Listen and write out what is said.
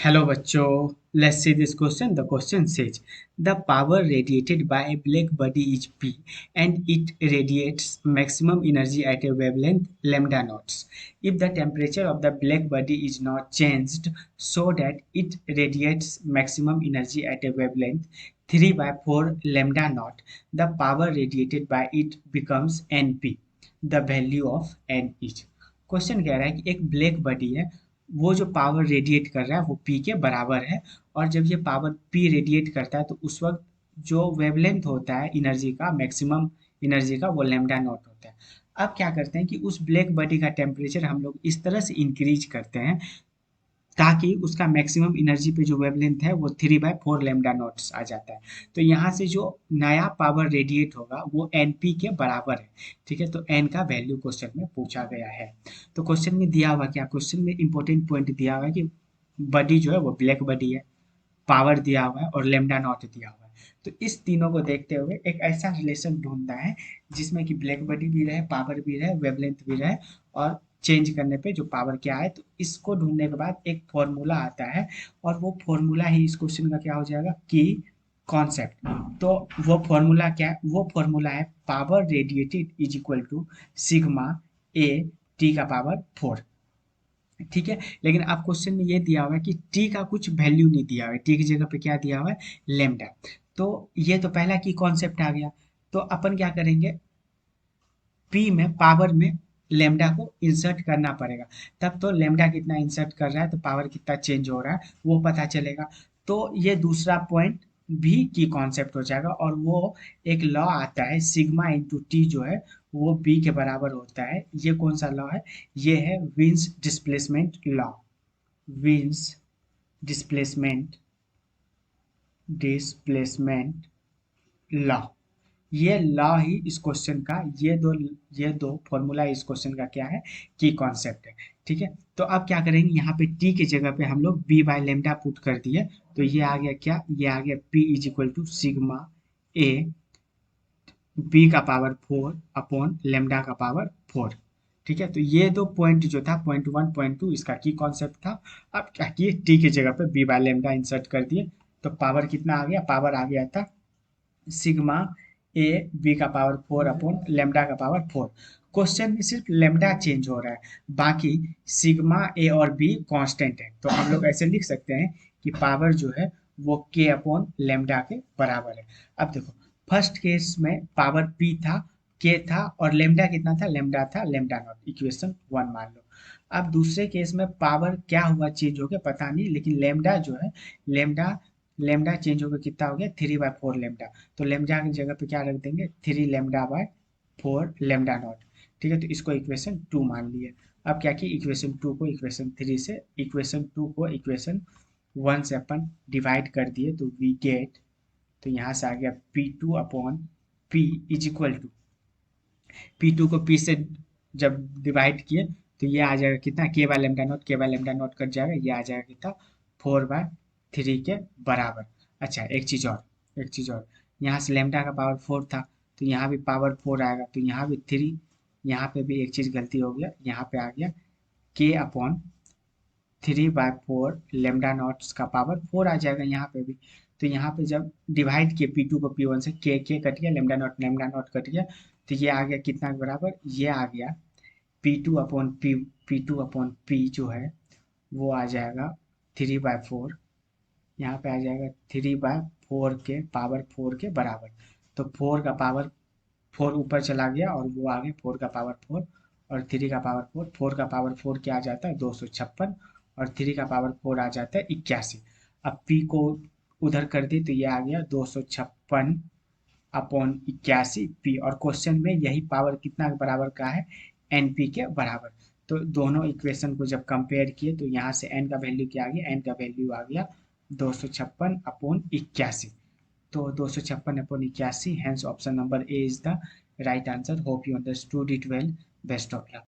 Hello bachcho, let's see this question. The question says the power radiated by a black body is P and it radiates maximum energy at a wavelength lambda naught. If the temperature of the black body is not changed so that it radiates maximum energy at a wavelength 3 by 4 lambda naught, the power radiated by it becomes Np. The value of N is. Question कह रहा है कि एक black body है, वो जो power radiate कर रहा है वो पी के बराबर है। और जब ये पावर पी रेडिएट करता है तो उस वक्त जो वेवलेंथ होता है एनर्जी का, मैक्सिमम एनर्जी का, वो लैम्डा नॉट होता है। अब क्या करते हैं कि उस ब्लैक बॉडी का टेम्परेचर हम लोग इस तरह से इंक्रीज करते हैं ताकि उसका मैक्सिमम एनर्जी पे जो वेवलेंथ है वो 3/4 लैम्डा नॉट्स आ जाता है। तो यहाँ से जो नया पावर रेडिएट होगा वो एन पी के बराबर है। ठीक है, तो एन का वैल्यू क्वेश्चन में पूछा गया है। तो क्वेश्चन में दिया हुआ क्या, क्वेश्चन में इंपॉर्टेंट पॉइंट दिया हुआ है कि बॉडी जो है वो ब्लैक बॉडी है, पावर दिया हुआ है और लैम्डा नॉट दिया हुआ है। तो इस तीनों को देखते हुए एक ऐसा रिलेशन ढूंढना है जिसमें कि ब्लैक बॉडी भी रहे, पावर भी रहे, वेवलेंथ भी रहे और चेंज करने पे जो पावर क्या है। तो इसको ढूंढने के बाद एक फॉर्मूला आता है और वो फॉर्मूला ही इस क्वेश्चन का क्या हो जाएगा कि कॉन्सेप्ट। तो वो फॉर्मूला क्या है, वो फॉर्मूला है power radiated is equal to sigma A T का पावर 4। ठीक है, लेकिन आप क्वेश्चन में ये दिया हुआ है कि टी का कुछ वैल्यू नहीं दिया हुआ है, टी की जगह पे क्या दिया हुआ है, लेमडा। तो ये तो पहला की कॉन्सेप्ट आ गया। तो अपन क्या करेंगे, पी में पावर में लेमडा को इंसर्ट करना पड़ेगा, तब तो लेमडा कितना इंसर्ट कर रहा है तो पावर कितना चेंज हो रहा है वो पता चलेगा। तो ये दूसरा पॉइंट भी की कॉन्सेप्ट हो जाएगा और वो एक लॉ आता है सिग्मा इंटू टी जो है वो बी के बराबर होता है। ये कौन सा लॉ है, ये है wins displacement law. Wins displacement displacement law, ये लॉ ही इस क्वेश्चन का, ये दो फॉर्मूला इस क्वेश्चन का क्या है की कॉन्सेप्ट है। ठीक है, तो अब क्या करेंगे, यहाँ पे टी की जगह पे हम लोग बी बाय लेमडा पुट कर दिए। तो ये आ गया क्या, ये आ गया P is equal to sigma A B का पावर 4 अपॉन लेमडा का पावर 4। ठीक है, तो ये दो पॉइंट जो था पॉइंट 1 पॉइंट 2 इसका की कॉन्सेप्ट था। अब क्या किए, टी की जगह पे बी बाय लेमडा इंसर्ट कर दिए। तो पावर कितना आ गया, पावर आ गया था सिग्मा ए बी का पावर 4 अपॉन लेमडा का पावर 4। क्वेश्चन में सिर्फ लेमडा चेंज हो रहा है, बाकी सिग्मा ए और बी कांस्टेंट है। तो हम लोग ऐसे लिख सकते हैं कि पावर जो है वो के अपॉन लेमडा के बराबर है। अब देखो, फर्स्ट केस में पावर पी था, के था और लेमडा कितना था, लेमडा था लैम्डा नॉट, इक्वेशन 1 मान लो। अब दूसरे केस में पावर क्या हुआ, चेंज हो गया पता नहीं, लेकिन लेमडा जो है, लेमडा लेमडा चेंज होकर कितना हो गया 3/4 लेमडा। तो लेमडा की जगह पे क्या रख देंगे, 3 लैम्डा/4 लेमडा नॉट। ठीक है, तो इसको इक्वेशन 2 मान लिए। अब क्या किया, इक्वेशन 2 को इक्वेशन 3 से, इक्वेशन 2 को इक्वेशन 1 से अपन डिवाइड कर दिए तो वी गेट, तो यहाँ से आ गया P2 upon P is equal to, P2 को P से जब डिवाइड किए तो ये आ जाएगा कितना, के बाय लेमडा नॉट, के बाय लेमडा नॉट कट जाएगा, ये आ जाएगा कितना 4/3 के बराबर। अच्छा, एक चीज़ और, यहाँ से लेमडा का पावर 4 था तो यहाँ भी पावर 4 आएगा, तो यहाँ भी 3, यहाँ पे भी एक चीज़ गलती हो गया, यहाँ पे आ गया के अपॉन 3/4 लेमडा नॉट्स का पावर 4 आ जाएगा यहाँ पे भी। तो यहाँ पे जब डिवाइड किए P2 को P1 से, के कट गया, लेमडा नॉट कट गया, तो ये आ गया कितना के बराबर, ये आ गया P2 अपॉन पी जो है वो आ जाएगा 3/4, यहाँ पे आ जाएगा 3/4 के पावर 4 के बराबर। तो 4 का पावर 4 ऊपर चला गया और वो आ गया 4 का पावर 4 और 3 का पावर 4, 4 का पावर 4 क्या आ जाता है 256 और 3 का पावर 4 आ जाता है 81। अब P को उधर कर दी तो ये आ गया 256 अपॉन 81 पी, और क्वेश्चन में यही पावर कितना के बराबर का है, एन पी के बराबर। तो दोनों इक्वेशन को जब कंपेयर किए तो यहाँ से एन का वैल्यू क्या आ गया, एन का वैल्यू आ गया 256 अपॉन 81। तो 256 upon 81, hence option number A is the right answer. Hope you understood it well, best of luck.